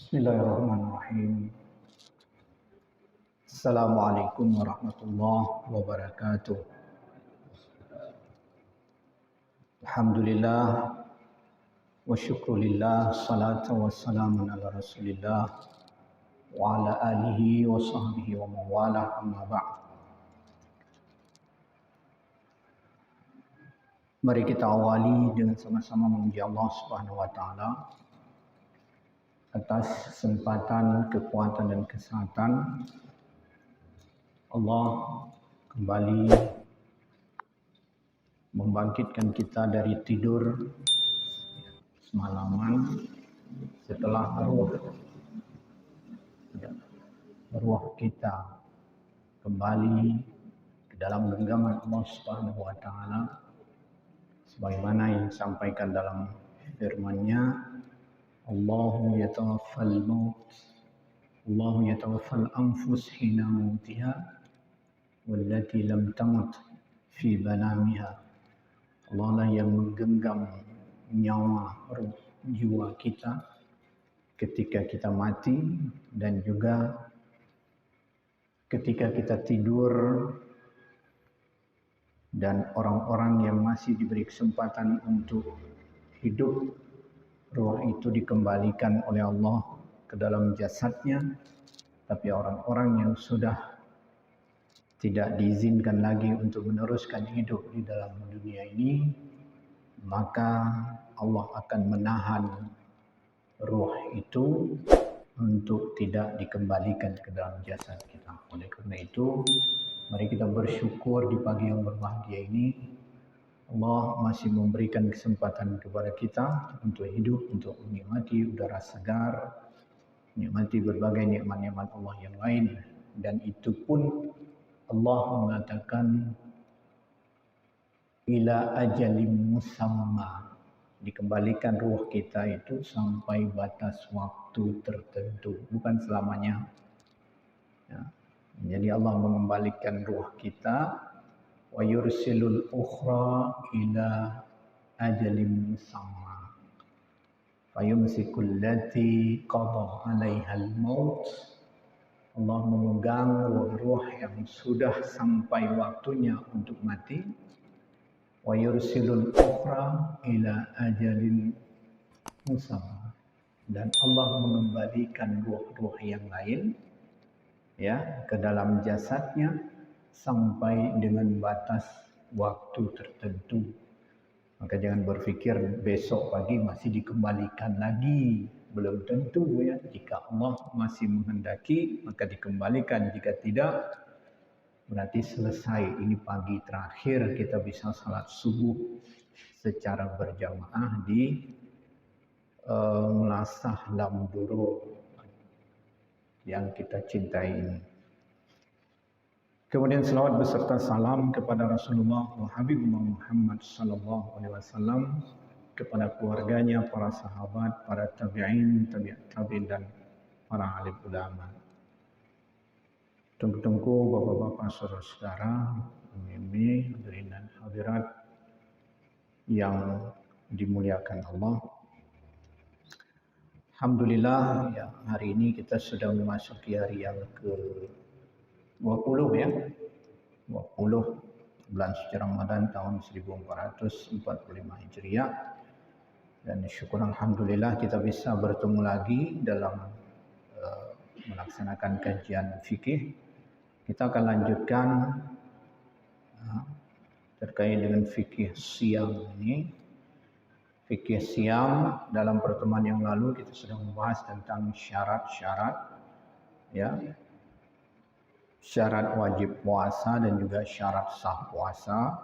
Bismillahirrahmanirrahim. Assalamualaikum warahmatullahi wabarakatuh. Alhamdulillah wa syukrulillah, salatu wassalamu ala rasulillah wa ala alihi wa sahbihi wa mawala, amma ba'd. Mari kita awali dengan sama-sama memuji Allah Subhanahu wa taala atas kesempatan, kekuatan dan kesehatan. Allah kembali membangkitkan kita dari tidur semalaman setelah ruh kita kembali ke dalam genggaman Allah Subhanahu wa taala sebagaimana yang disampaikan dalam firman-Nya, Allahu yatawaffal maut, Allahu yatawaffal anfus hina mautiha wallati lam tamut fi banamiha. Allah lah yang menggenggam nyawa roh jiwa kita ketika kita mati dan juga ketika kita tidur, dan orang-orang yang masih diberi kesempatan untuk hidup, roh itu dikembalikan oleh Allah ke dalam jasadnya. Tapi orang-orang yang sudah tidak diizinkan lagi untuk meneruskan hidup di dalam dunia ini, maka Allah akan menahan roh itu untuk tidak dikembalikan ke dalam jasad kita. Oleh karena itu, mari kita bersyukur di pagi yang berbahagia ini. Allah masih memberikan kesempatan kepada kita untuk hidup, untuk menikmati udara segar, menikmati berbagai nikmat-nikmat Allah yang lain. Dan itu pun Allah mengatakan ila ajalim musamma, dikembalikan ruh kita itu sampai batas waktu tertentu, bukan selamanya. Ya. Jadi Allah mengembalikan ruh kita, wa yursilul ukhra ila ajalin musamma fayumsikul lati qada 'alaihal maut. Allah memegang ruh yang sudah sampai waktunya untuk mati, wa yursilul ukhra ila ajalin musamma, dan Allah mengembalikan ruh-ruh yang lain ya ke dalam jasadnya sampai dengan batas waktu tertentu. Maka jangan berpikir besok pagi masih dikembalikan lagi. Belum tentu ya. Jika Allah masih menghendaki, maka dikembalikan. Jika tidak, berarti selesai. Ini pagi terakhir kita bisa salat subuh secara berjamaah di Melasah Lamduro yang kita cintai ini. Kemudian selawat beserta salam kepada Rasulullah wa Habibullah Muhammad sallallahu alaihi wasallam, kepada keluarganya, para sahabat, para tabi'in, tabi'in dan para alim ulama. Tunggu-tunggu bapak-bapak, saudara-saudara, mimi, hadirin dan hadirat yang dimuliakan Allah. Alhamdulillah ya, hari ini kita sudah memasuki hari yang ke-20 ya. 20 bulan suci Ramadan tahun 1445 Hijriah. Dan syukur alhamdulillah kita bisa bertemu lagi dalam melaksanakan kajian fikih. Kita akan lanjutkan terkait dengan fikih siam ini. Fikih siam, dalam pertemuan yang lalu kita sudah membahas tentang syarat-syarat ya. Syarat wajib puasa dan juga syarat sah puasa.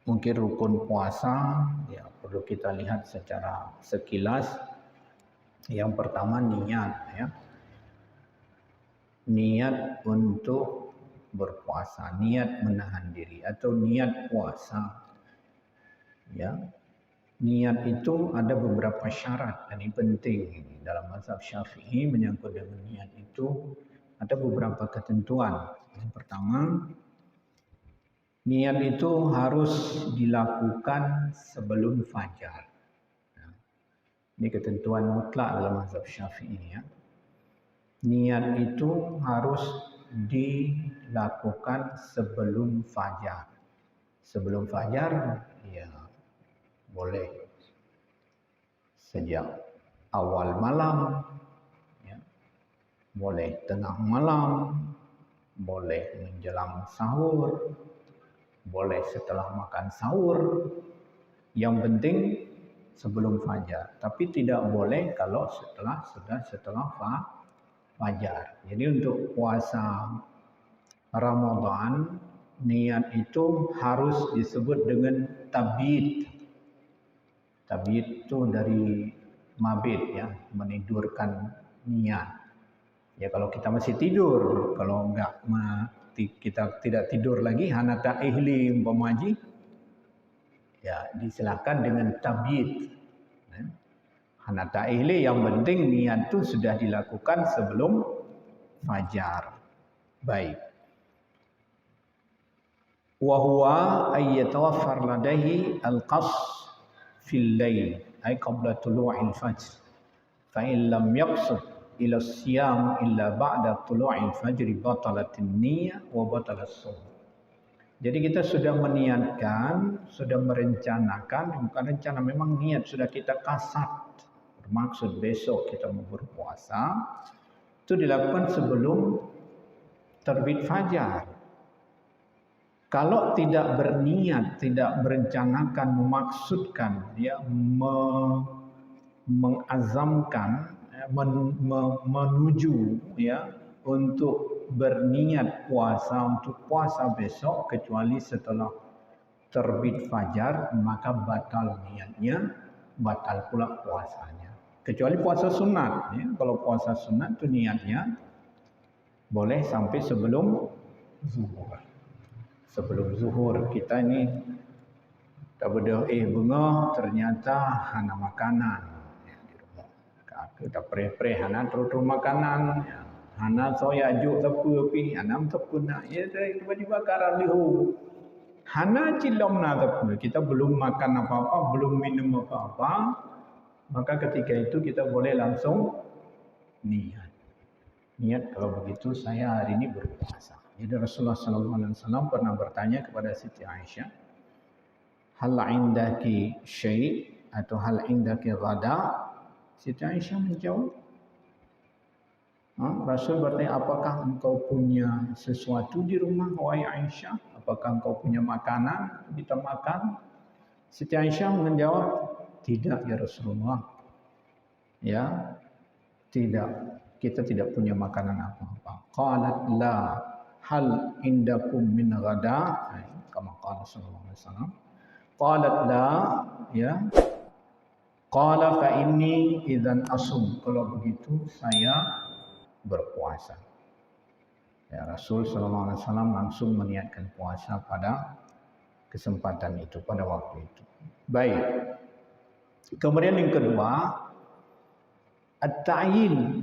Mungkin rukun puasa ya perlu kita lihat secara sekilas. Yang pertama niat ya. Niat untuk berpuasa, niat menahan diri atau niat puasa. Ya. niat itu ada beberapa syarat, dan ini penting dalam mazhab Syafi'i menyangkut dengan niat itu ada beberapa ketentuan. Yang pertama, niat itu harus dilakukan sebelum fajar. Ini ketentuan mutlak dalam mazhab Syafi'i ya. Niat itu harus dilakukan sebelum fajar. Sebelum fajar, ya boleh sejak awal malam, ya. Boleh tengah malam, boleh menjelang sahur, boleh setelah makan sahur. Yang penting sebelum fajar. Tapi tidak boleh kalau setelah fajar. Jadi untuk puasa Ramadan, niat itu harus disebut dengan tabid. Tabid itu dari mabit ya, menidurkan niat. Ya kalau kita masih tidur, kalau enggak kita tidak tidur lagi, hana ta'ihli umpamaji, ya disilakan dengan tabid. Hana ta'ihli yang penting niat itu sudah dilakukan sebelum fajar. Baik. Wa huwa ay yatawaffar ladaihi al-qas fil lail ay qabla tulu'il fajr. Fa in lam yaqsud ila siyam illa ba'da tulu'il fajr batalatin niyyah wa batalas shaum. Jadi kita sudah meniatkan, sudah merencanakan, bukan rencana, memang niat sudah kita kasat. Bermaksud besok kita mau berpuasa, itu dilakukan sebelum terbit fajar. Kalau tidak berniat, tidak merencanakan, memaksudkan, ya, mengazamkan, menuju, ya, untuk berniat puasa, untuk puasa besok, kecuali setelah terbit fajar, maka batal niatnya, batal pula puasanya. Kecuali puasa sunat, ya. Kalau puasa sunat itu niatnya boleh sampai sebelum zuhur. Sebelum zuhur kita ini tak berdoa bunga, ternyata hana makanan ya, di rumah. Kita pre-pre hana terus makanan, ya. Hana soya juk tepu pi, hana tepu nak, ya tiba-tiba karar lihu. Hana cilom na tepu, kita belum makan apa-apa, belum minum apa-apa, maka ketika itu kita boleh langsung niat. Niat kalau begitu saya hari ini berpuasa. Jadi Rasulullah SAW pernah bertanya kepada Siti Aisyah, hal indaki syai' atau hal indaki ghada? Siti Aisyah menjawab, Rasul bertanya, apakah engkau punya sesuatu di rumah, wahai Aisyah? Apakah engkau punya makanan kita makan? Siti Aisyah menjawab, tidak ya Rasulullah. Ya, tidak. Kita tidak punya makanan apa-apa. Qalat la hal indakum min ghada? Kama qala sallallahu alaihi wasallam. Qalat la, ya. Qala fa inni idzan asum. Kalau begitu saya berpuasa. Ya, Rasul sallallahu alaihi wasallam langsung meniatkan puasa pada kesempatan itu, pada waktu itu. Baik. Kemudian yang kedua, at-ta'yin.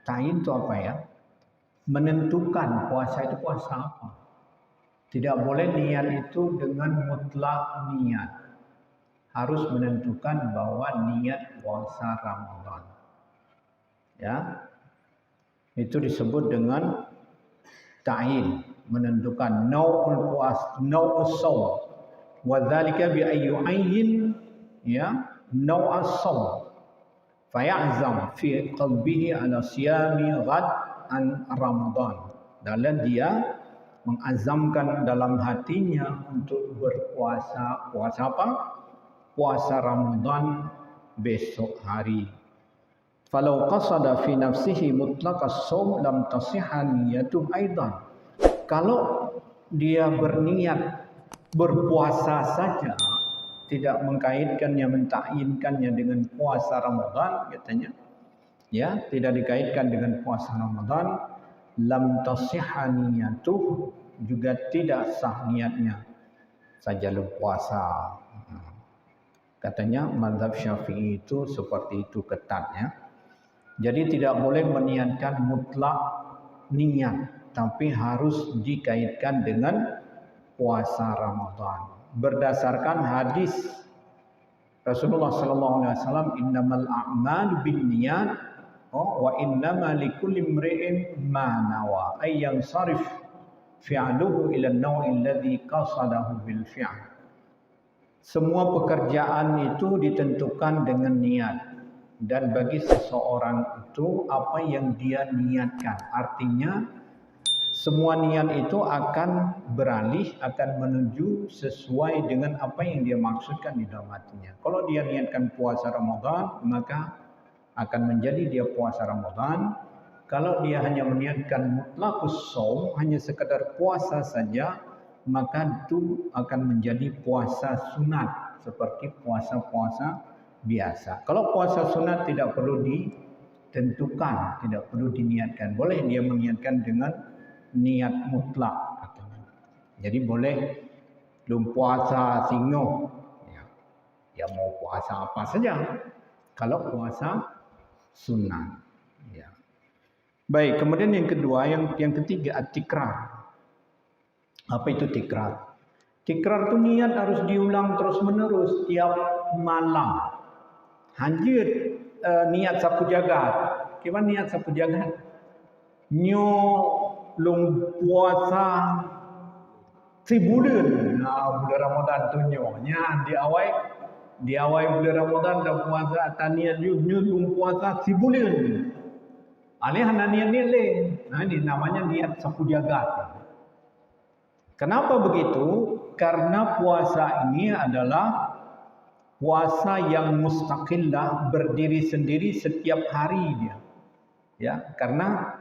Ta'yin itu apa ya? Menentukan puasa itu puasa apa. Tidak boleh niat itu dengan mutlak niat. Harus menentukan bahwa niat puasa Ramadan. Ya. Itu disebut dengan ta'yin, menentukan nau'ul puasa, nau'us shaum. Wa dzalika bi ayyu'ayyin, ya, nau'as shaum. Fayazam fi qalbihi ala siyami ghad an Ramadan. Dan dia mengazamkan dalam hatinya untuk berpuasa. Puasa apa? Puasa Ramadan besok hari. Falau qasada fi nafsihi mutlaqas shaum lam tasihha niyatuhu aidan. Kalau dia berniat berpuasa saja, tidak mengkaitkannya, mentakyinkannya dengan puasa Ramadan, katanya, ya, tidak dikaitkan dengan puasa Ramadan, lam tasihha niyatuh, juga tidak sah niatnya. Saja lu puasa Katanya mazhab Syafi'i itu seperti itu ketatnya. Jadi tidak boleh meniatkan mutlak niat, tapi harus dikaitkan dengan puasa Ramadan. Berdasarkan hadis Rasulullah sallallahu alaihi wasallam, innamal a'malu binniyat wa innama likulli imri'in ma nawa, ay yansarif fi'luhu ila an-naw'i alladhi qasadahu bil fi'l. Semua pekerjaan itu ditentukan dengan niat, dan bagi seseorang itu apa yang dia niatkan. Artinya semua niat itu akan beralih, akan menuju sesuai dengan apa yang dia maksudkan di dalam hatinya. Kalau dia niatkan puasa Ramadan, maka akan menjadi dia puasa Ramadan. Kalau dia hanya meniatkan mutlaqus shaum, hanya sekedar puasa saja, maka itu akan menjadi puasa sunat seperti puasa-puasa biasa. Kalau puasa sunat tidak perlu ditentukan, tidak perlu diniatkan. Boleh dia meniatkan dengan niat mutlak katanya. Jadi boleh belum puasa singo, ya mau puasa apa saja. Kalau puasa sunat, ya. Baik, kemudian yang kedua, yang ketiga at-tikrar. Apa itu tikrar? Tikrar itu niat harus diulang terus-menerus tiap malam. Hanya niat sapu jagat. Gimana niat sapu jagat? Nyo lung puasa sebulan. Nah, bulan Ramadan tu nyo. Nya di awal bulan Ramadan dah puasa taniat nyo lung puasa sebulan. Alih niat le. Nah, ini namanya niat sapu jagat. Kenapa begitu? Karena puasa ini adalah puasa yang mustaqillah, berdiri sendiri setiap hari dia. Ya, karena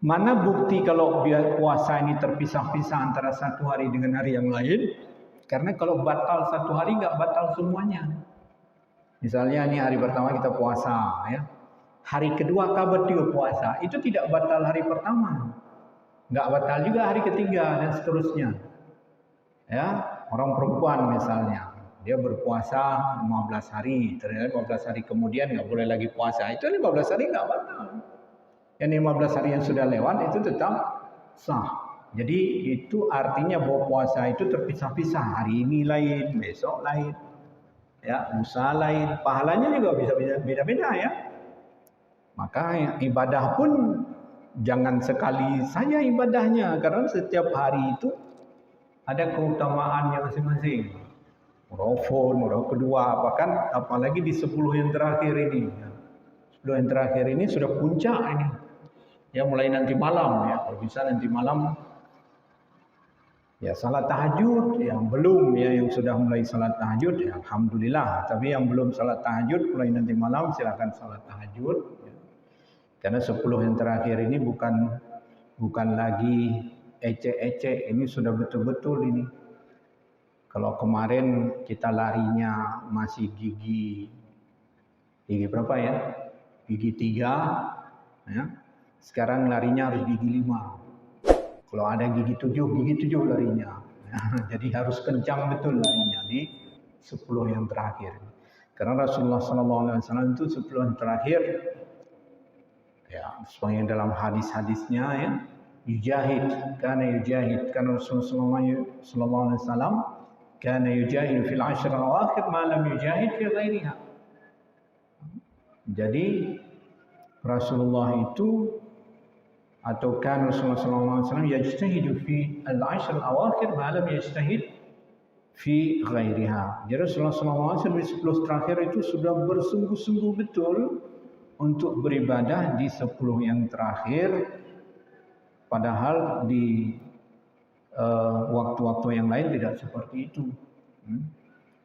mana bukti kalau puasa ini terpisah-pisah antara satu hari dengan hari yang lain? Karena kalau batal satu hari nggak batal semuanya. Misalnya ini hari pertama kita puasa, ya. Hari kedua kabar dia puasa, itu tidak batal hari pertama. Nggak batal juga hari ketiga dan seterusnya. Ya, orang perempuan misalnya, dia berpuasa 15 hari, ternyata 15 hari kemudian nggak boleh lagi puasa. Itu 15 hari nggak batal. Yang 15 hari yang sudah lewat itu tetap sah. Jadi itu artinya bahwa puasa itu terpisah-pisah. Hari ini lain, besok lain. Ya, lusa lain. Pahalanya juga bisa beda-beda ya. Maka ibadah pun jangan sekali saja ibadahnya, karena setiap hari itu ada keutamaannya masing-masing. Rofon, kedua, bahkan apalagi di 10 yang terakhir ini. 10 yang terakhir ini sudah puncak ini. Ya mulai nanti malam ya, kalau bisa nanti malam ya salat tahajud, yang belum ya yang sudah mulai salat tahajud ya alhamdulillah, tapi yang belum salat tahajud mulai nanti malam silakan salat tahajud. Karena 10 yang terakhir ini bukan lagi ecek-ecek, ini sudah betul-betul ini. Kalau kemarin kita larinya masih gigi berapa ya? Gigi 3, ya. Sekarang larinya harus gigi 5. Kalau ada gigi 7 larinya. Ya, jadi harus kencang betul larinya di 10 yang terakhir. Karena Rasulullah SAW itu 10 yang terakhir, ya, sebagian dalam hadis-hadisnya ya, yujahid, karena Rasulullah sallallahu alaihi wasallam kana yujahid fil 10 al-awakhir ma lam yujahid fi ghairiha. Jadi Rasulullah itu atau kan Rasulullah sallallahu alaihi wasallam yajtahidu fi al-10 al-awakhir ma lam yajtahid fi ghairiha. Jadi Rasulullah sallallahu alaihi wasallam di 10 terakhir itu sudah bersungguh-sungguh betul untuk beribadah di 10 yang terakhir, padahal di waktu-waktu yang lain tidak seperti itu.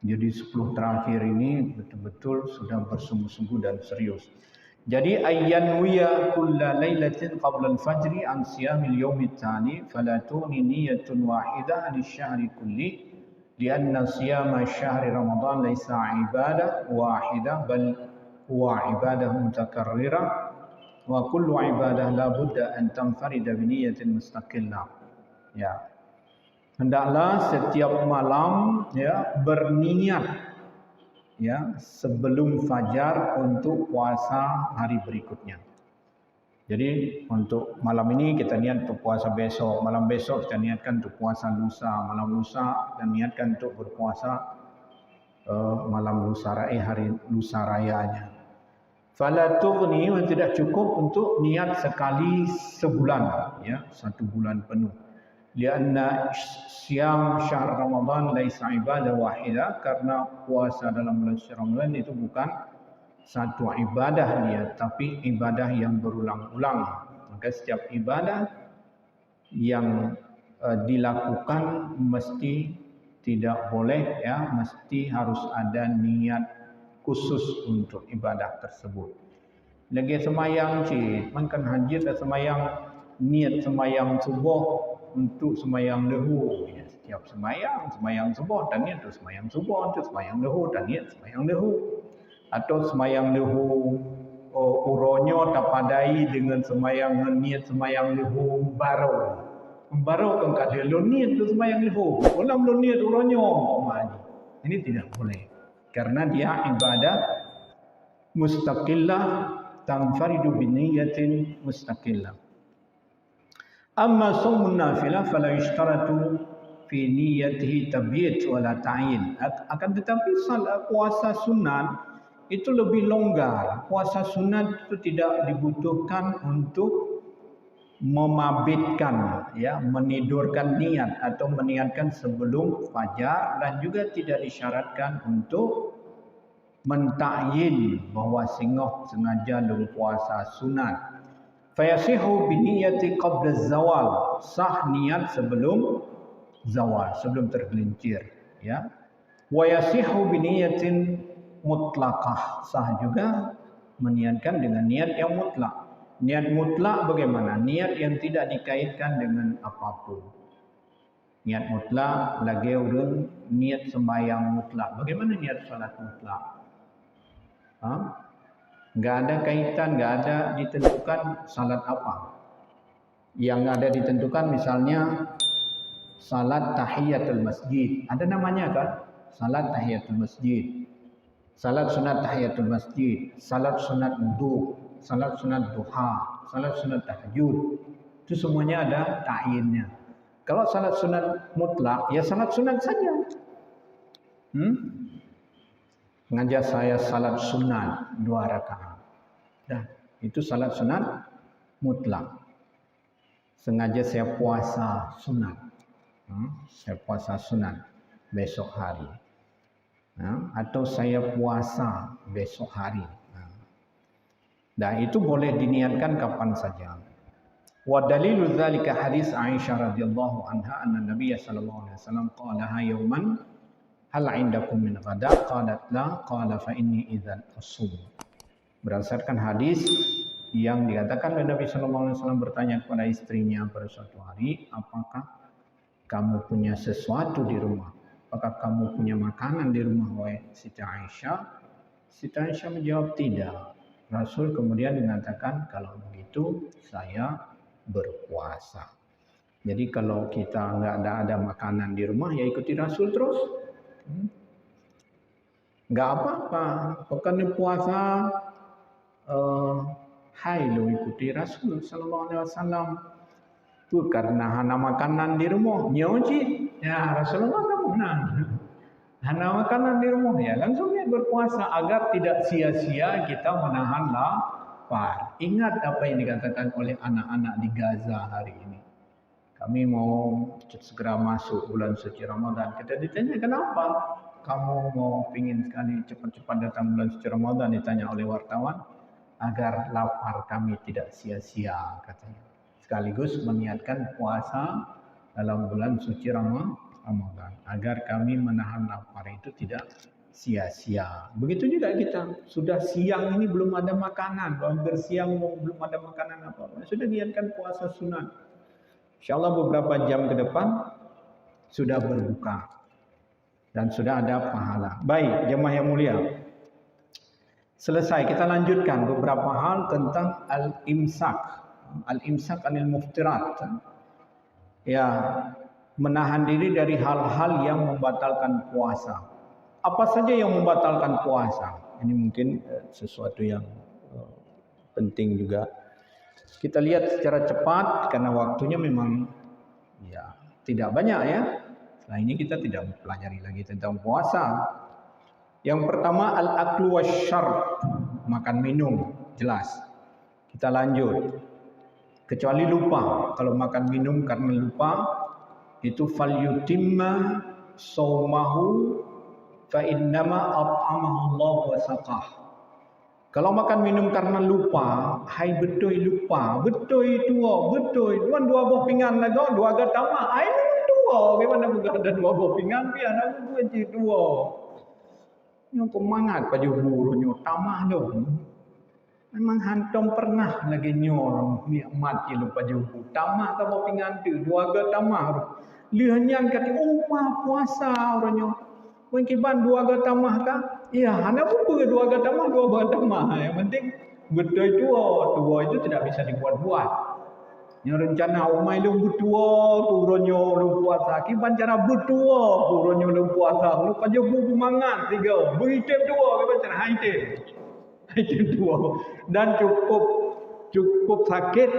Jadi 10 terakhir ini betul-betul sudah bersungguh-sungguh dan serius. Jadi ayyan wiya kulla lailatin qabla al-fajri an siyamil yawmi tsani fala tughni niyyatun wahidah an asy-syahri kulli lianna siyama syahri ramadan laysa ibadah wahidah bal huwa ibadah mutakarrirah wa kullu ibadah la budda an tanfarida bi niyyatin mustaqillah. Ya. Hendaklah setiap malam ya berniat ya sebelum fajar untuk puasa hari berikutnya. Jadi untuk malam ini kita niat untuk puasa besok, malam besok kita niatkan untuk puasa lusa, malam lusa dan niatkan untuk berpuasa malam lusa hari lusa rayanya. Fala tughni, tidak cukup untuk niat sekali sebulan, ya, 1 bulan penuh. Lianna siyam syahr Ramadan laisa ibadah wahidah, karena puasa dalam bulan Ramadan itu bukan satu ibadah dia, tapi ibadah yang berulang-ulang. Maka setiap ibadah yang dilakukan mesti tidak boleh, ya, mesti harus ada niat khusus untuk ibadah tersebut. Lagi semayang cik, makan haji dan semayang, niat semayang subuh untuk semayang lahu. Ya, setiap semayang subuh dan niat untuk semayang subuh, untuk semayang lahu dan niat semayang lahu. Atau semayang lahu uronyo tapadai dengan semayang niat semayang lahu baru. Baru kan kada lo niat tu semayang lahu. Ulam lo niat uronyo maji. Ini tidak boleh. Karena dia ibadah mustaqillah, tanfaridu biniyatin mustaqillah. Amma sumun nafilah fala yushtaratu fi niyatihi tabyid wala ta'yin. Akan tetapi puasa sunat itu lebih longgar. Puasa sunat itu tidak dibutuhkan untuk memabitkan, ya, menidurkan niat atau meniatkan sebelum fajar, dan juga tidak disyaratkan untuk mentakyin bahawa sengaja lu puasa sunat. Fayasihu biniyati qabla zawal, sah niat sebelum zawal, sebelum tergelincir, ya. Wa yasihu biniyatin mutlaqah, sah juga meniatkan dengan niat yang mutlak. Niat mutlak bagaimana? Niat yang tidak dikaitkan dengan apapun. Niat mutlak, lagi orang niat sembahyang mutlak. Bagaimana niat salat mutlak? Enggak ada kaitan, enggak ada ditentukan salat apa. Yang ada ditentukan misalnya salat tahiyatul masjid. Ada namanya kan? Salat tahiyatul masjid. Salat sunat tahiyatul masjid, salat sunat wudu, salat sunat duha, salat sunat tahajud. Itu semuanya ada ta'yinnya. Kalau salat sunat mutlak, ya salat sunat saja. Ngajak saya salat sunat 2 rakaat. Dah, itu salat sunat mutlak. Sengaja saya puasa sunat. Saya puasa sunat besok hari. Atau saya puasa besok hari. Dan itu boleh diniatkan kapan saja. Wa dalilu dzalika hadis Aisyah radhiyallahu anha anna Nabiy sallallahu alaihi wasallam qala yawman hal 'indakum min ghada qalat la qala fa inni idzan asum. Berdasarkan hadis yang dikatakan oleh Nabi sallallahu alaihi wasallam bertanya kepada istrinya pada suatu hari, apakah kamu punya sesuatu di rumah? Apakah kamu punya makanan di rumah, wahai Siti Aisyah? Siti Aisyah menjawab tidak. Rasul kemudian mengatakan, kalau begitu saya berpuasa. Jadi kalau kita nggak ada makanan di rumah, ya ikuti Rasul terus. Nggak apa-apa. Bukan puasa, hai lo ikuti Rasul Sallallahu Alaihi Wasallam. Itu karena hana makanan di rumah, nyoji. Ya Rasulullah kamu hana makanan di rumah, ya langsung dia berpuasa agar tidak sia-sia kita menahan lapar. Ingat apa yang dikatakan oleh anak-anak di Gaza hari ini. Kami mau segera masuk bulan suci Ramadan. Kita ditanya kenapa kamu mau pingin sekali cepat-cepat datang bulan suci Ramadan, ditanya oleh wartawan. Agar lapar kami tidak sia-sia, katanya. Sekaligus meniatkan puasa dalam bulan suci Ramadan agar kami menahan lapar itu tidak sia-sia. Begitu juga kita, sudah siang ini belum ada makanan, hampir siang belum ada makanan apa-apa, sudah niatkan puasa sunat. Insyaallah beberapa jam ke depan sudah berbuka dan sudah ada pahala. Baik, jemaah yang mulia. Selesai, kita lanjutkan beberapa hal tentang al-imsak. Al-imsak anil muftirat. Ya, menahan diri dari hal-hal yang membatalkan puasa. Apa saja yang membatalkan puasa? Ini mungkin sesuatu yang penting juga. Kita lihat secara cepat karena waktunya memang ya tidak banyak ya. Setelah ini kita tidak mempelajari lagi tentang puasa. Yang pertama al-aklu wasyarb, makan minum, jelas. Kita lanjut. Kecuali lupa. Kalau makan minum karena lupa, itu falyutimma saumahu fa innama at'amahu Allah wa saqah. Kalau makan minum karena lupa, hai betul lupa, betul tuan dua buah pinggan lagi, dua agak tamak, hai memang tua, bagaimana bukan ada dua buah pinggan, biar aku dua je dua. Yang pemangat pada burunya tamak dong. Memang hantam pernah lagi nyor nikmat je lupa jubu. Tamak tak buah pinggan tu, dua agak tamak. Lihanyan kata, puasa orangnya. Mungkin dua agak tamah kah? Ya, anak pun dua agak tamah, dua agak tamah. Yang penting betul tua itu tidak bisa dibuat-buat. Yang rencana umai lu betua, turonyo lu puasa. Kiban cara betua, turonyo lu puasa. Lu kaje bubu mangat tiga, beritip dua, kiban cara haitim dua. Dan cukup sakit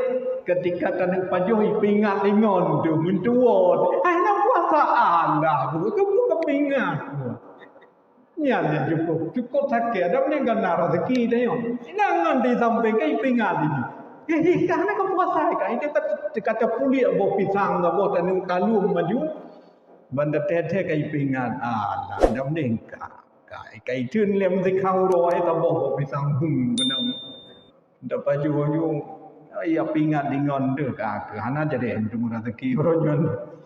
ketika tanah pajuh pingat lingon tu mentua. Hai nak puasa anda, bukan kepingat. Ya cukup sakit. Ada ni kan rezeki dah yo. Jangan disampaikan pingat ini. Karena kau puasa kan itu kata kulit bawa pisang bawa tanah kalung maju. Benda tete kai pingat. Dah ni kai tun lem si kau roi tak bawa pisang benang. Dah baju ya pingat dengan dek hana jadi cuma rezeki orang.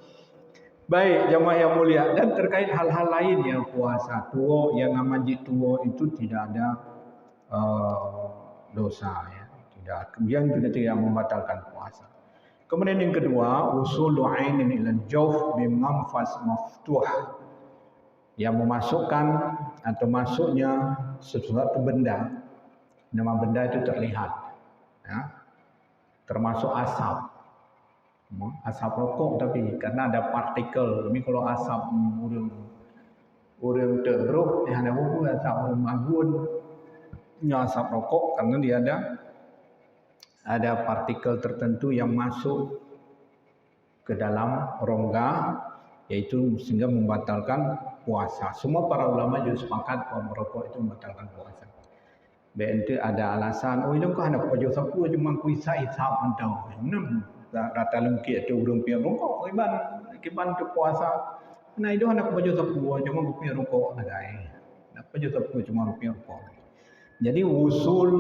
Baik jemaah yang mulia, dan terkait hal-hal lain yang puasa tua yang namanya tua itu tidak ada dosa ya, tidak, yang juga tidak membatalkan puasa. Kemudian yang kedua, usulu ainin ila jawf bimanfas maftuh, yang memasukkan atau masuknya sesuatu benda, nama benda itu terlihat ya, termasuk asap rokok, tapi karena ada partikel. Ini kalau asap urang teruk ada buku asap magun asap rokok karena dia ada partikel tertentu yang masuk ke dalam rongga, yaitu sehingga membatalkan puasa. Semua para ulama juga sepakat bahwa merokok itu membatalkan puasa. BNT ada alasan, ini kau hendak pojok sapu cuma kuisa isap antau. Rata lengkit tu urung pian rokok kiban tu puasa. Nah itu hendak pojok sapu cuma pian rokok ada. Nak pojok sapu cuma pian rokok. Jadi usul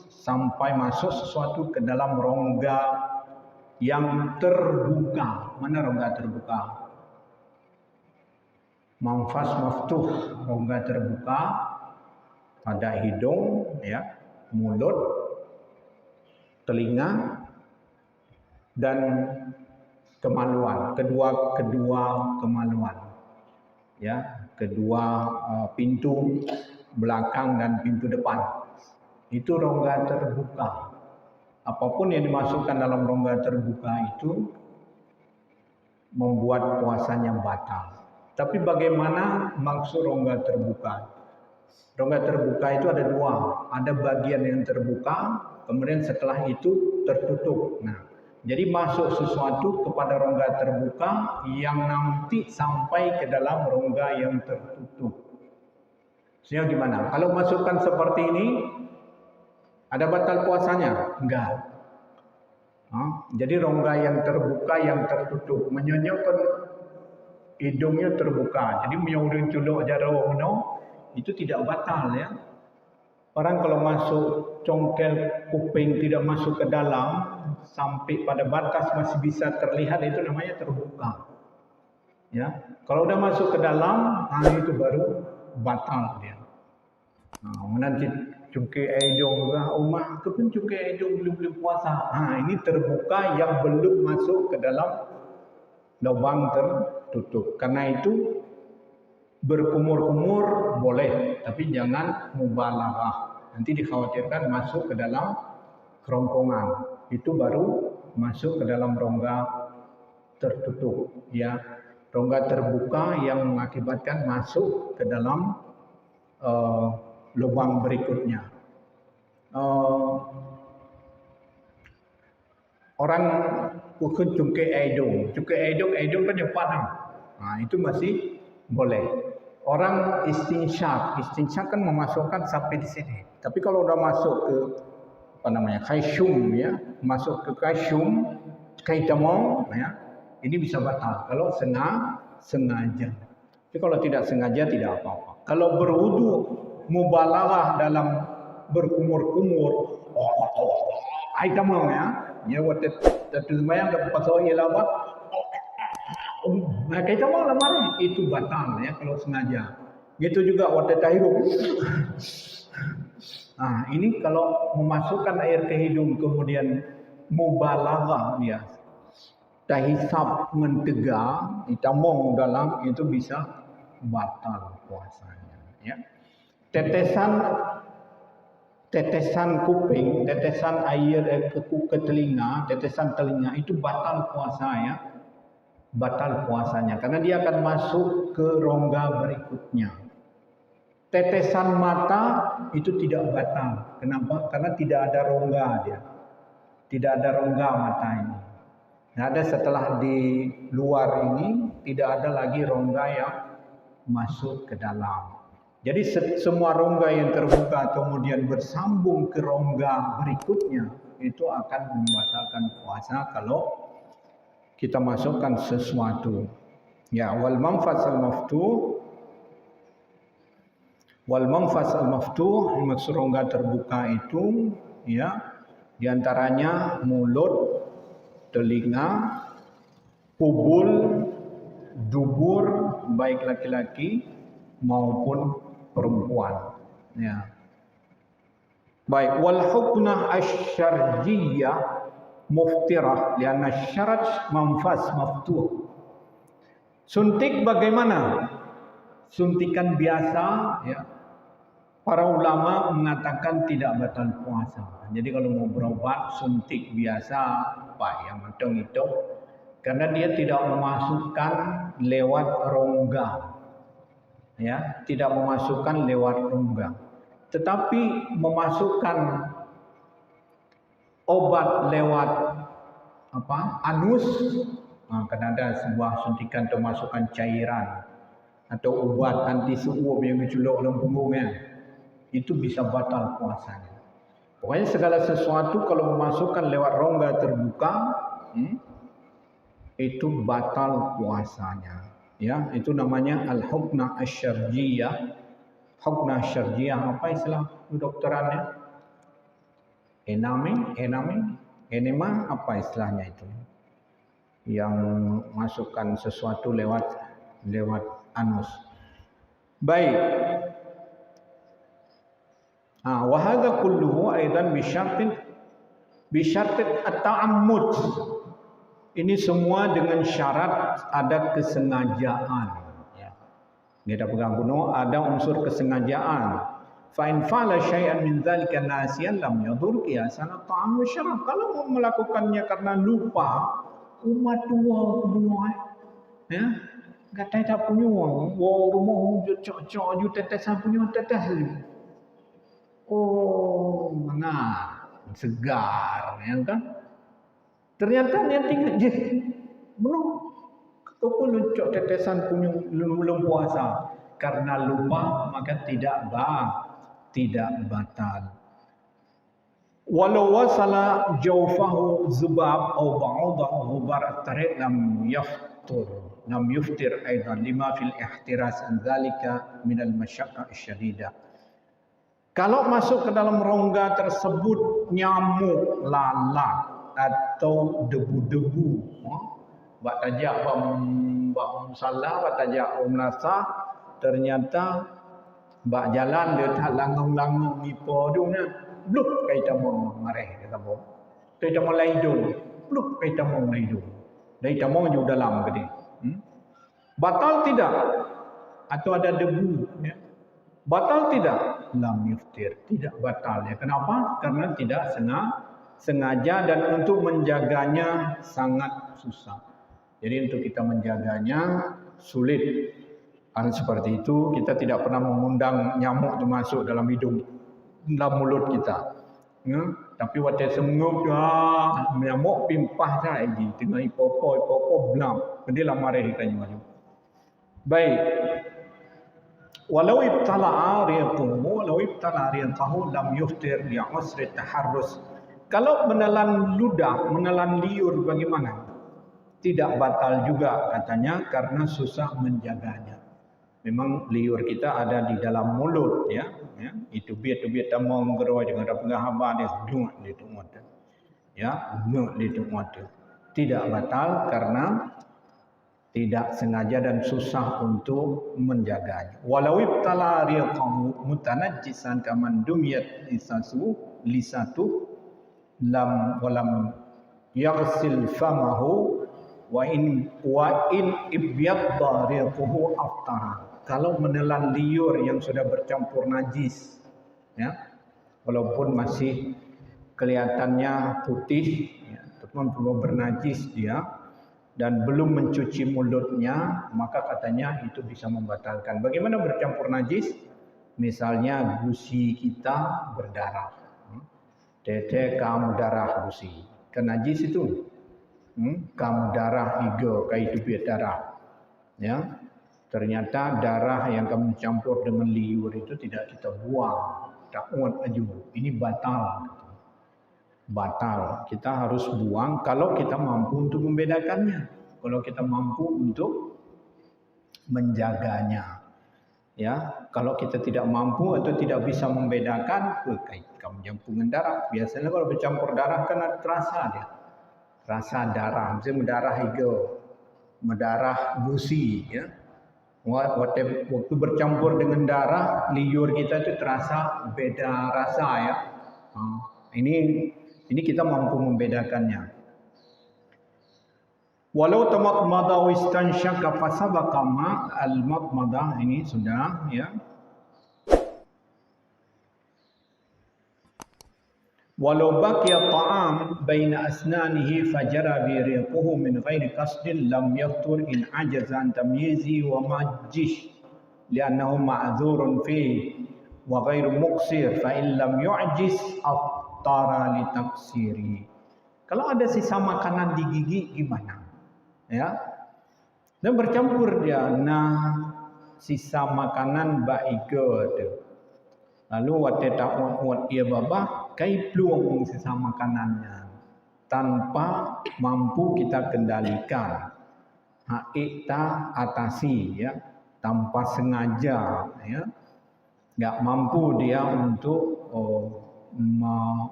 sampai masuk sesuatu ke dalam rongga yang terbuka. Mana rongga terbuka? Manfas maftuh, rongga terbuka pada hidung, ya, mulut, telinga, dan kemaluan. Kedua kemaluan, ya, kedua pintu belakang dan pintu depan. Itu rongga terbuka. Apapun yang dimasukkan dalam rongga terbuka itu membuat puasanya batal. Tapi bagaimana maksud rongga terbuka? Rongga terbuka itu ada dua. Ada bagian yang terbuka, kemudian setelah itu tertutup. Nah, jadi masuk sesuatu kepada rongga terbuka yang nanti sampai ke dalam rongga yang tertutup. Sehingga gimana? Kalau masukkan seperti ini, ada batal puasanya? Enggak. Jadi rongga yang terbuka yang tertutup, menyonyokkan hidungnya terbuka. Jadi menyuruh culuk jaro meno itu tidak batal ya. Orang kalau masuk congkel kuping tidak masuk ke dalam sampai pada batas masih bisa terlihat, itu namanya terbuka. Ya, kalau udah masuk ke dalam, itu baru batal dia. Nanti cungkil hidung juga, rumah tu pun cungkil hidung belum puasa. Ini terbuka yang belum masuk ke dalam lubang tertutup. Karena itu berkumur-kumur boleh, tapi jangan mubalaghah. Nanti dikhawatirkan masuk ke dalam kerongkongan. Itu baru masuk ke dalam rongga tertutup. Ya, Rongga terbuka yang mengakibatkan masuk ke dalam lubang berikutnya. Orang ukur cungkir hidung kan cepat kan? Nah, itu masih boleh. Orang istinsyak kan memasukkan sampai di sini. Tapi kalau udah masuk ke kaisyum ya, masuk ke kaisyum, kaitamong ya, ini bisa batal kalau sengaja. Tapi kalau tidak sengaja tidak apa-apa. Kalau berwudu mubalaghah dalam berkumur-kumur, kaitamong ya waktu terjemahan dapat pasal ialah apa? Nah, kaitamong lemari itu batal ya kalau sengaja. Gitu juga waktu tahirup. Nah, ini kalau memasukkan air ke hidung kemudian mubalaghah dia tahisab mentega ditamong dalam itu bisa batal puasanya ya. Tetesan kuping, tetesan air ke telinga, tetesan telinga itu batal puasa ya. Batal puasanya karena dia akan masuk ke rongga berikutnya. Tetesan mata itu tidak batal. Kenapa? Karena tidak ada rongga dia. Tidak ada rongga mata ini. Nah, ada setelah di luar ini tidak ada lagi rongga yang masuk ke dalam. Jadi semua rongga yang terbuka kemudian bersambung ke rongga berikutnya itu akan membatalkan puasa kalau kita masukkan sesuatu. Ya, wal manfas al-maftuh maksud rongga terbuka itu ya diantaranya mulut, telinga, kubul, dubur baik laki-laki maupun perempuan ya. Baik, wal huknah asy-syar'iyyah muftirah lianna syarat manfas maftuh. Suntik bagaimana? Suntikan biasa ya. Para ulama mengatakan tidak batal puasa. Jadi kalau mau berobat suntik biasa apa yang matang itu karena dia tidak memasukkan lewat rongga. Ya, tidak memasukkan lewat rongga. Tetapi memasukkan obat lewat anus, karena ada sebuah suntikan atau masukkan cairan atau obat anti suup yang diculuk dalam punggungnya, itu bisa batal puasanya. Pokoknya segala sesuatu kalau memasukkan lewat rongga terbuka, itu batal puasanya. Ya, itu namanya al-huknah asy-syar'iyyah. Huknah syar'iyyah apa istilah kedokterannya? Enema apa istilahnya itu? Yang masukkan sesuatu lewat anus. Baik. Wa hadza kulluhu aidan bi syartin at-ta'ammud. Ini semua dengan syarat ada kesengajaan ya. Kita pegang kuno ada unsur kesengajaan. Fa in fa'ala syai'an min dzalika nasiyan lam yadur qiyasan at-ta'am wa syarab. Kalau mau melakukannya karena lupa, umat tua kuno ya. Kata tak punya rumah cocok tetesan punya tetes. Oh, mana segar ya kan? Ternyata dia tinggal je. Belum kau lucuk tetesan punya belum puasa karena lupa maka tidak batal. Walau wasala jawfahu zubab atau ba'udahu ghubar at-tariq lam yuftir aidan lima fil ihtiras an dzalika min al-masyaqqah asy-syadidah. Kalau masuk ke dalam rongga tersebut nyamuk, lalat atau debu-debu, bak tajak bak salah, bak tajak umlasah, ternyata bak jalan dia tak langung-langung nipo dunya, bluk kita mau mareh kata bo. Kita mau laidung, bluk kita mau laidung. Dari tamong juga dalam gede. Batal tidak? Atau ada debu ya? Batal tidak? Lam yuftir, tidak batal ya. Kenapa? Karena tidak sengaja dan untuk menjaganya sangat susah. Jadi untuk kita menjaganya sulit. Seperti itu, kita tidak pernah mengundang nyamuk itu masuk dalam hidung, dalam mulut kita. Ya? Tapi waktu senggup nyamuk pimpah saja tengah ipopo blam. Pendilah marah ditanya. Baik. Walau ibtala'a riqahu lam yuftir li'usri taharrus. Kalau menelan ludah, menelan liur bagaimana? Tidak batal juga katanya karena susah menjaganya. Memang liur kita ada di dalam mulut ya. Itu biar tamang geroi dengan ada pengahaban dia dungat di tumut. Ya, dungat di tumut. Tidak batal karena tidak sengaja dan susah untuk menjaganya. Walau ibtala riqahu mutanajjisan kaman dumiyat lisatu walam yaghsil famahu wa in ibyadda riquhu aftara. Kalau menelan liur yang sudah bercampur najis, ya, walaupun masih kelihatannya putih, ya, tetapi belum bernajis dia dan belum mencuci mulutnya, maka katanya itu bisa membatalkan. Bagaimana bercampur najis? Misalnya gusi kita berdarah, tete kamu darah gusi, kan najis itu. Kamu darah igo kayak itu biar darah, ya. Ternyata darah yang kamu campur dengan liur itu tidak kita buang, tak muat aju. Ini batal. Batal. Kita harus buang kalau kita mampu untuk membedakannya. Kalau kita mampu untuk menjaganya. Ya, kalau kita tidak mampu atau tidak bisa membedakan, kamu campur dengan darah. Biasanya kalau bercampur darah kan ada terasa dia. Rasa darah, misalnya mendarah hijau, mendarah gusi, ya. Waktu bercampur dengan darah, liur kita itu terasa beda rasa ya. Ini kita mampu membedakannya. Walau tamadmada wa istansyaka fasabaqa ma al-madmadah, ini sudah ya. Walau baqiya ta'am baina asnanihi fajara bi riquhu min ghairi qasdin lam yaftur in ajaza an tamyizi wa majjish li'annahu ma'dzurun fi wa ghairu muqsir fa in lam yu'jiz aftara li taqsiri. Kalau ada sisa makanan di gigi gimana? Ya. Dan bercampur dia sisa makanan baikot. Lalu waktu tak muat ia babah, kai peluang sisa makanannya tanpa mampu kita kendalikan. Kita atasi ya, tanpa sengaja ya. Enggak mampu dia untuk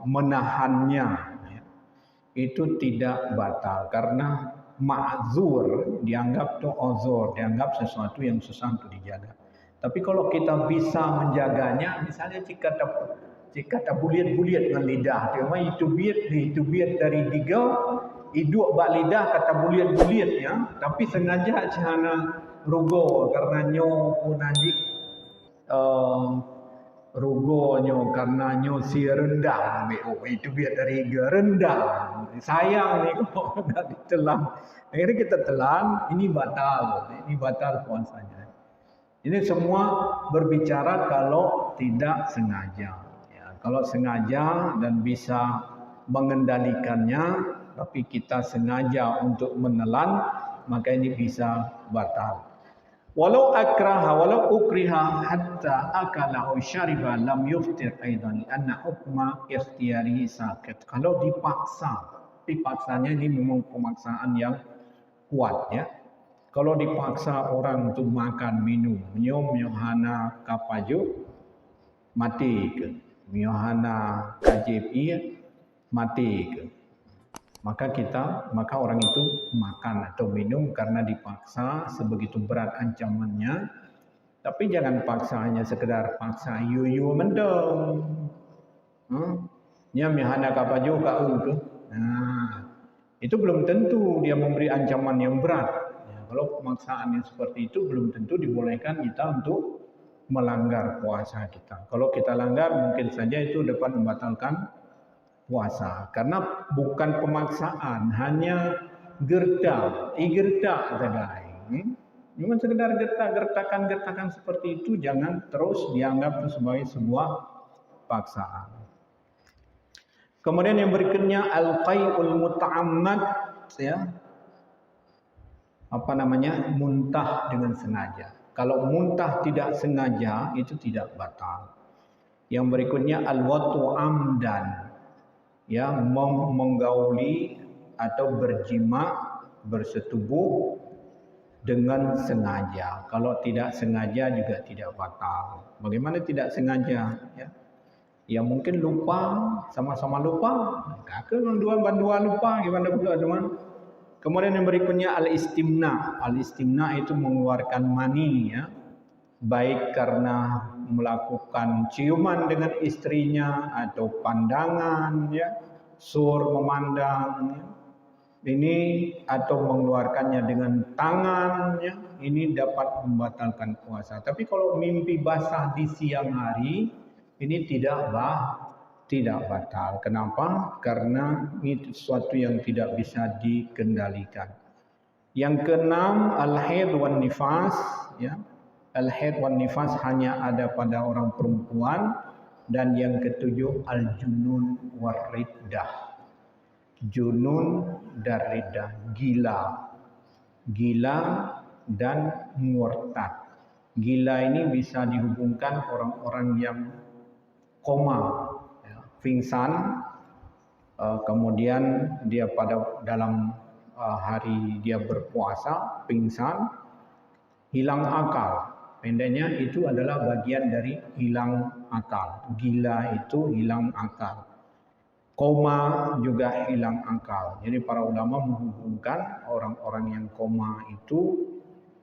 menahannya ya. Itu tidak batal karena ma'zur dianggap tu uzur, dianggap sesuatu yang susah untuk dijaga. Tapi kalau kita bisa menjaganya, misalnya jika tak buliat-buliat dengan lidah, dia itu biat dari diga, hidup bak lidah kata buliat-buliat ya, tapi sengaja cana rugo karena nyo punajik rugonyo karena nyo si rendang, itu biat dari diga rendang. Sayang nih kalau tidak ditelan. Akhirnya kita telan, ini batal puasanya. Ini semua berbicara kalau tidak sengaja. Ya, kalau sengaja dan bisa mengendalikannya, tapi kita sengaja untuk menelan, maka ini bisa batal. Walau ukriha hatta akala aw syariba lam yuftir aidan anna hukma ikhtiyari sakit. Kalau dipaksanya ini memang pemaksaan yang kuat ya. Kalau dipaksa orang untuk makan, minum, nyohana kapaju, mati ke. Nyohana KJP, mati ke. Maka orang itu makan atau minum karena dipaksa, sebegitu berat ancamannya. Tapi jangan paksa hanya sekedar paksa yu mendong. Nyohana kapaju kau ke. Nah, itu belum tentu dia memberi ancaman yang berat. Kalau pemaksaan yang seperti itu belum tentu dibolehkan kita untuk melanggar puasa kita. Kalau kita langgar mungkin saja itu dapat membatalkan puasa. Karena bukan pemaksaan, hanya gerta, igerta tadai. Cuma sekedar gertakan seperti itu jangan terus dianggap sebagai sebuah paksaan. Kemudian yang berikutnya al-qai'ul muta'ammad, ya. Apa namanya? Muntah dengan sengaja. Kalau muntah tidak sengaja itu tidak batal. Yang berikutnya al-watu amdan, ya, menggauli atau berjima, bersetubuh dengan sengaja. Kalau tidak sengaja juga tidak batal. Bagaimana tidak sengaja? Ya mungkin lupa, sama-sama lupa. Kakak bandua lupa, gimana pula teman? Kemudian yang berikutnya al-istimna. Al-istimna itu mengeluarkan mani, ya. Baik karena melakukan ciuman dengan istrinya atau pandangan, ya, sur memandang, ya. Ini atau mengeluarkannya dengan tangan, ya, ini dapat membatalkan puasa. Tapi kalau mimpi basah di siang hari ini tidak batal. Kenapa? Karena itu sesuatu yang tidak bisa dikendalikan. Yang keenam al-haid wan nifas, ya. Al-haid wan nifas hanya ada pada orang perempuan. Dan yang ketujuh al-junun war riddah. Junun dan riddah, gila dan murtad. Gila ini bisa dihubungkan orang-orang yang koma, ya, pingsan, kemudian dia dalam hari dia berpuasa pingsan, hilang akal. Pendeknya itu adalah bagian dari hilang akal. Gila itu hilang akal. Koma juga hilang akal. Jadi para ulama menghubungkan orang-orang yang koma itu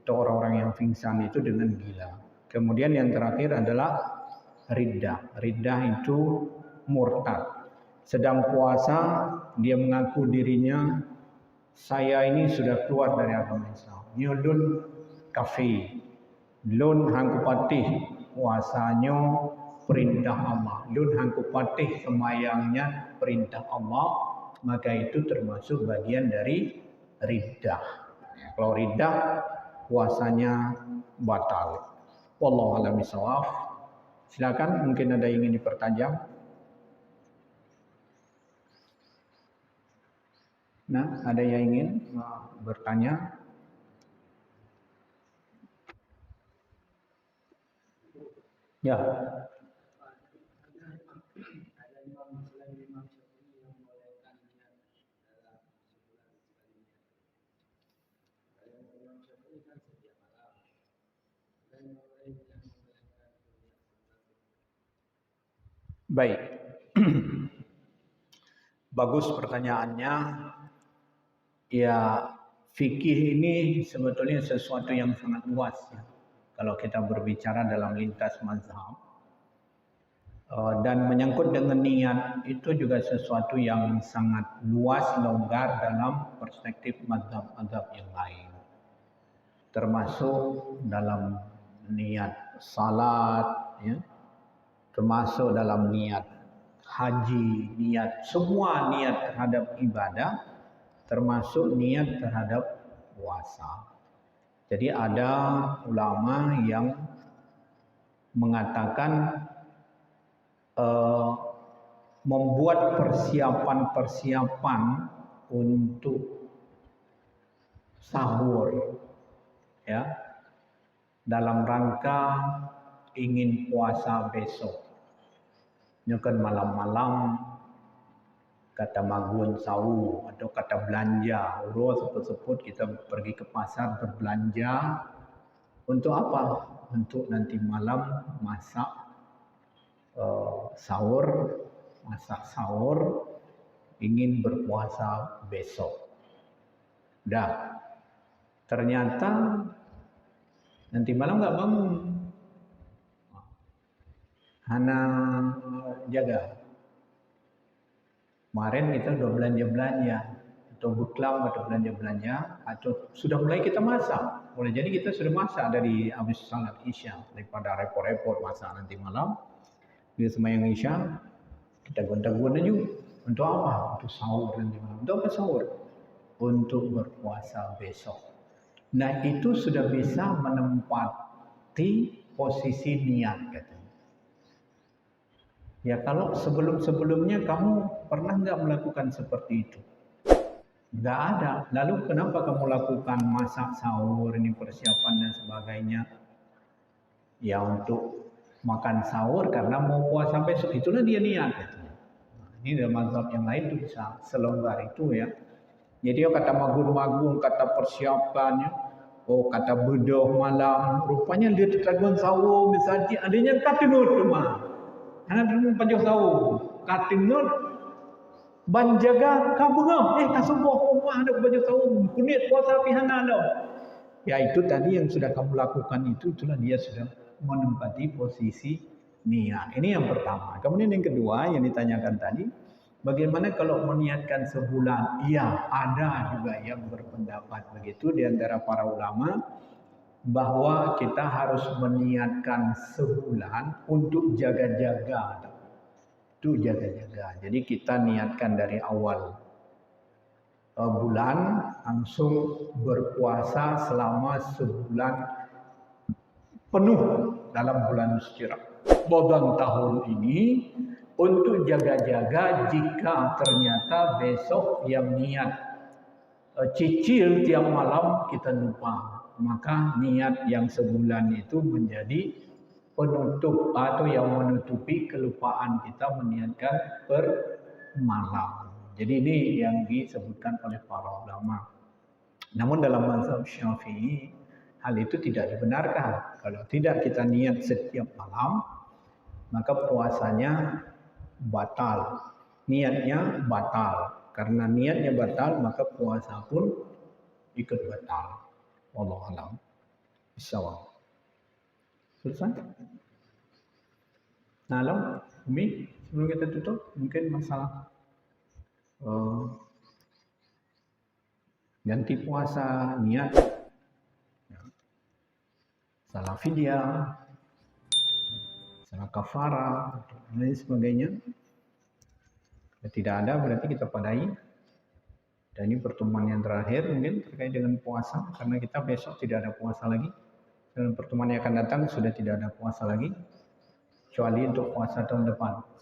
atau orang-orang yang pingsan itu dengan gila. Kemudian yang terakhir adalah riddah. Riddah itu murtad. Sedang puasa dia mengaku dirinya, saya ini sudah keluar dari agama Islam. Nyulun kafe, lun hangku patih puasanya perintah Allah. Lun hangku patih semayangnya perintah Allah, maka itu termasuk bagian dari riddah. Kalau riddah puasanya batal. Wallahu a'lam bishawab. Silakan, mungkin ada yang ingin dipertajam. Nah, ada yang ingin bertanya? Ya. Baik. Bagus pertanyaannya. Ya, fikih ini sebetulnya sesuatu yang sangat luas, ya. Kalau kita berbicara dalam lintas mazhab. Dan menyangkut dengan niat itu juga sesuatu yang sangat luas, longgar dalam perspektif mazhab-mazhab yang lain. Termasuk dalam niat salat, ya. Termasuk dalam niat haji, semua niat terhadap ibadah, termasuk niat terhadap puasa. Jadi ada ulama yang mengatakan membuat persiapan untuk sahur, ya, dalam rangka ingin puasa besok. Nyokan malam-malam kata magun sawu atau kata belanja, urus sebut-sebut kita pergi ke pasar berbelanja untuk apa? Untuk nanti malam masak sahur, ingin berpuasa besok. Dah, ternyata nanti malam nggak bangun, hana jaga. Kemarin kita udah belanja-belanja, atau buklam atau belanja-belanja, atau sudah mulai kita masak. Boleh jadi kita sudah masak dari habis salat Isya, daripada repot-repot masak nanti malam. Bila sembahyang Isya, kita gonta-gonta juga. Untuk apa? Untuk sahur nanti malam. Untuk apa sahur? untuk berpuasa besok. Nah, itu sudah bisa menempati posisi niat katanya. Ya kalau sebelum-sebelumnya kamu pernah nggak melakukan seperti itu? Nggak ada. Lalu kenapa kamu lakukan masak sahur, ini persiapan dan sebagainya? Ya untuk makan sahur karena mau puasa besok, itulah dia niat katanya. Ini dalam mazhab yang lain itu bisa selonggar itu ya. Jadi kata magung-magung, kata persiapannya, oh kata bedoh malam, rupanya dia tetagon sahur misalnya adanya katinut rumah. Anak dulu panjang sahur, katinut banjaga kabungah, kasubuh rumah ada baju sahur, kunit puasa pihana dah. Ya itu tadi yang sudah kamu lakukan itulah dia sudah menempati posisi niat. Ini yang pertama. Kemudian yang kedua yang ditanyakan tadi, bagaimana kalau meniatkan sebulan? Iya, ada juga yang berpendapat begitu di antara para ulama bahwa kita harus meniatkan sebulan untuk jaga-jaga. Itu jaga-jaga. Jadi kita niatkan dari awal bulan langsung berpuasa selama sebulan penuh dalam bulan suci Ramadan tahun ini untuk jaga-jaga jika ternyata besok yang niat cicil tiap malam kita lupa, maka niat yang sebulan itu menjadi penutup atau yang menutupi kelupaan kita meniatkan per malam. Jadi ini yang disebutkan oleh para ulama. Namun dalam mazhab Syafi'i hal itu tidak dibenarkan. Kalau tidak kita niat setiap malam, maka puasanya batal. Niatnya batal. Karena niatnya batal, maka puasa pun ikut batal. Wallahu a'lam bishawab. Selesai? Nah, lalu, Umi, sebelum kita tutup, mungkin masalah ganti puasa, niat, salah fidyah, salah kafarah, dan lain sebagainya. Tidak ada, berarti kita padai. Dan ini pertemuan yang terakhir mungkin terkait dengan puasa, karena kita besok tidak ada puasa lagi. Dan pertemuan yang akan datang sudah tidak ada puasa lagi, kecuali untuk puasa tahun depan.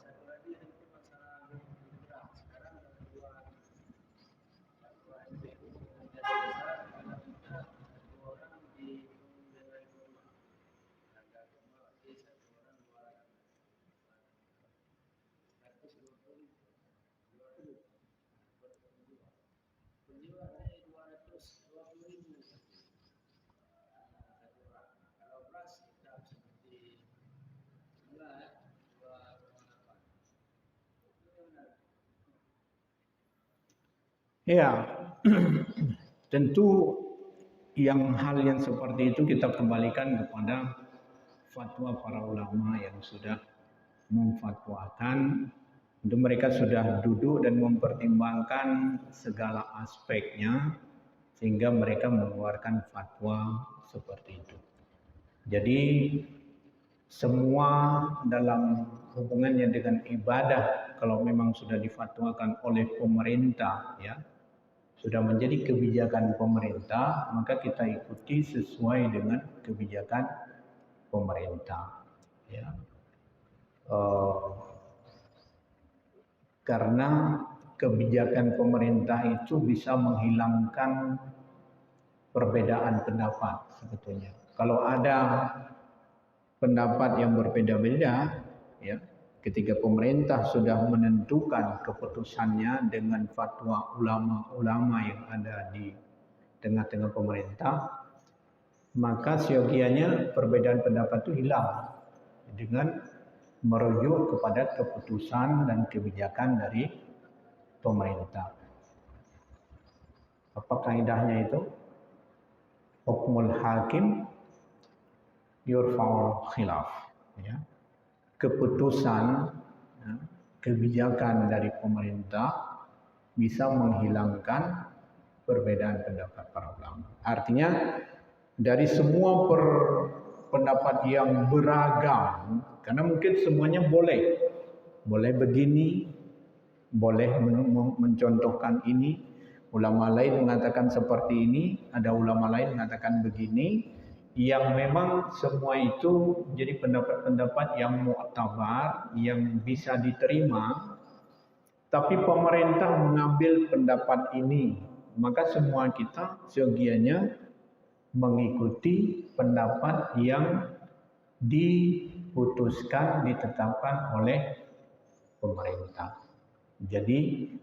Ya, tentu hal yang seperti itu kita kembalikan kepada fatwa para ulama yang sudah memfatwakan. Itu mereka sudah duduk dan mempertimbangkan segala aspeknya sehingga mereka mengeluarkan fatwa seperti itu. Jadi semua dalam hubungannya dengan ibadah kalau memang sudah difatwakan oleh pemerintah ya, sudah menjadi kebijakan pemerintah, maka kita ikuti sesuai dengan kebijakan pemerintah. Ya. Karena kebijakan pemerintah itu bisa menghilangkan perbedaan pendapat sebetulnya. Kalau ada pendapat yang berbeda-beda, ya, ketika pemerintah sudah menentukan keputusannya dengan fatwa ulama-ulama yang ada di tengah-tengah pemerintah, maka siogianya perbedaan pendapat itu hilang dengan merujuk kepada keputusan dan kebijakan dari pemerintah. Apa kaidahnya itu? Hukmul hakim yurfa'ul khilaf. Ya. Keputusan, ya, kebijakan dari pemerintah bisa menghilangkan perbedaan pendapat para ulama. Artinya dari semua pendapat yang beragam, karena mungkin semuanya boleh begini, boleh mencontohkan ini, Ulama lain mengatakan seperti ini, ada ulama lain mengatakan begini, yang memang semua itu jadi pendapat-pendapat yang mu'tabar, yang bisa diterima, tapi pemerintah mengambil pendapat ini, maka semua kita seyogianya mengikuti pendapat yang diputuskan, ditetapkan oleh pemerintah. Jadi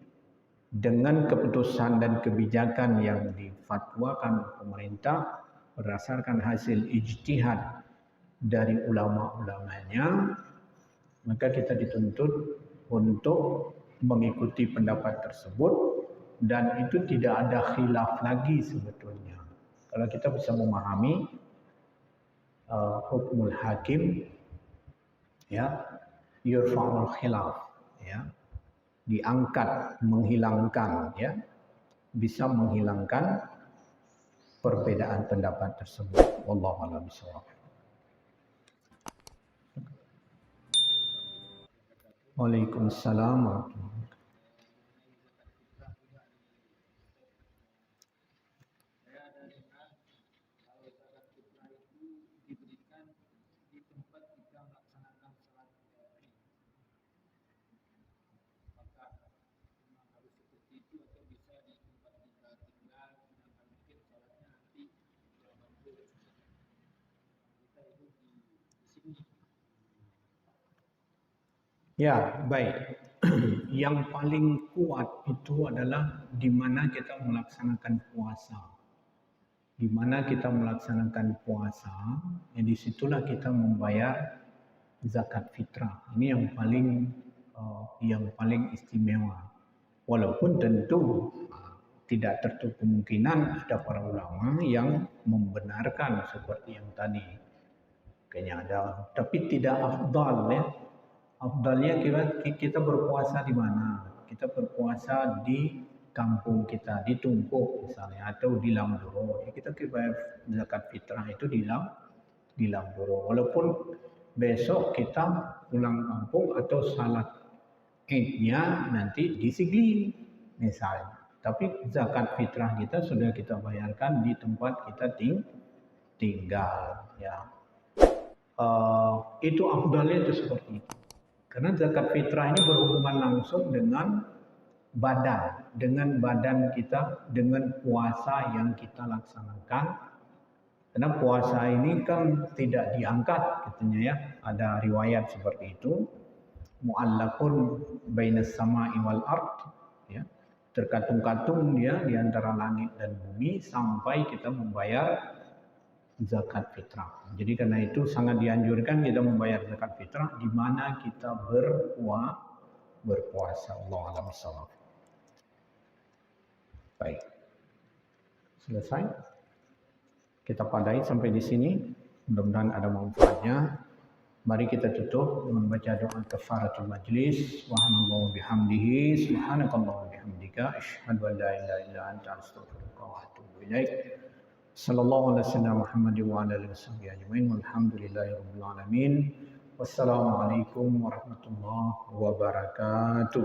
dengan keputusan dan kebijakan yang difatwakan pemerintah berdasarkan hasil ijtihad dari ulama-ulamanya, maka kita dituntut untuk mengikuti pendapat tersebut, dan itu tidak ada khilaf lagi sebetulnya. Kalau kita bisa memahami hukmul hakim, ya, yurfa'ul khilaf, ya, diangkat, menghilangkan, ya, bisa menghilangkan perbedaan pendapat tersebut. Wallahu a'lam bishawab. Waalaikumsalam warahmatullahi wabarakatuh. Ya, baik. Yang paling kuat itu adalah di mana kita melaksanakan puasa. Di mana kita melaksanakan puasa, ya disitulah kita membayar zakat fitrah. Ini yang paling istimewa. Walaupun tentu tidak tertutup kemungkinan ada para ulama yang membenarkan seperti yang tadi. Kayaknya ada, tapi tidak afdal, ya. Afdalnya kita berpuasa di mana? Kita berpuasa di kampung kita, di Tungku misalnya, atau di Lamdoro. Ya, kita bayar zakat fitrah itu di Lamdoro. Walaupun besok kita pulang kampung atau salat Idnya nanti di Sigli misalnya. Tapi zakat fitrah kita sudah kita bayarkan di tempat kita tinggal. Ya. Itu afdalnya itu seperti itu. Karena zakat fitrah ini berhubungan langsung dengan badan kita, dengan puasa yang kita laksanakan. Karena puasa ini kan tidak diangkat, katanya, ya. Ada riwayat seperti itu. Mu'allaqun bainas sama'i wal ard, ya. Terkatung-katung dia di antara langit dan bumi sampai kita membayar zakat fitrah. Jadi karena itu sangat dianjurkan kita membayar zakat fitrah di mana kita berpuasa. Allah a'lam bishawab. Baik. Selesai. Kita padai sampai di sini. Mudah-mudahan ada manfaatnya. Mari kita tutup dengan baca doa kafaratul majlis. Subhanallah bihamdihi, subhanakallah bihamdika, asyhadu an la ilaha illa anta, astaghfiruka wa atubu ilaik. Sallallahu alaihi wasallam Muhammad wa ala alihi washabbihi ajmain. Walhamdulillahi rabbil alamin. Wassalamualaikum warahmatullahi wabarakatuh.